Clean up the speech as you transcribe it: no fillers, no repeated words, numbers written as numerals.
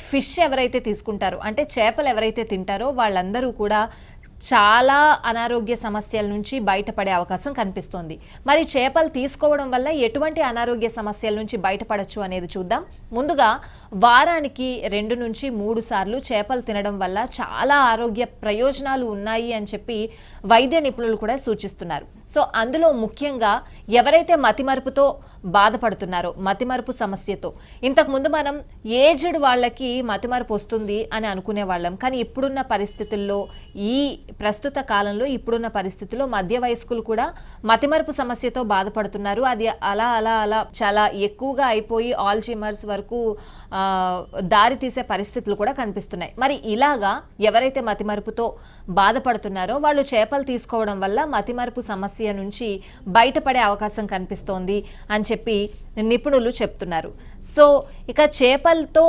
Fish ఎవరైతే తీసుకుంటారో అంటే చేపలు ఎవరైతే తింటారో వాళ్ళందరూ కూడా చాలా అనారోగ్య సమస్యల నుంచి బయటపడే అవకాశం కనిపిస్తోంది. మరి చేపలు తీసుకోవడం వల్ల ఎటువంటి అనారోగ్య సమస్యల నుంచి బయటపడొచ్చు అనేది చూద్దాం. ముందుగా వారానికి 2 నుంచి 3 సార్లు చేపలు తినడం వల్ల చాలా ఆరోగ్య ప్రయోజనాలు ఉన్నాయి అని చెప్పి వైద్య నిపుణులు కూడా సూచిస్తున్నారు. సో అందులో ముఖ్యంగా ఎవరైతే మతిమరుపుతో బాధపడుతున్నారో, మతిమరుపు సమస్యతో, ఇంతకుముందు మనం ఏజ్డ్ వాళ్ళకి మతిమరుపు వస్తుంది అని అనుకునే వాళ్ళం. కానీ ఇప్పుడున్న పరిస్థితుల్లో, ఈ ప్రస్తుత కాలంలో ఇప్పుడున్న పరిస్థితుల్లో మధ్య వయస్కులు కూడా మతిమరుపు సమస్యతో బాధపడుతున్నారు. అది అలా అలా అలా చాలా ఎక్కువగా అయిపోయి ఆల్జీమర్స్ వరకు దారి తీసే పరిస్థితులు కూడా కనిపిస్తున్నాయి. మరి ఇలాగా ఎవరైతే మతిమరుపుతో బాధపడుతున్నారో వాళ్ళు చేపలు తీసుకోవడం వల్ల మతిమరుపు సమస్య నుంచి బయటపడే అవకాశం కనిపిస్తోంది అని చెప్పి నిపుణులు చెప్తున్నారు. సో ఇక చేపలతో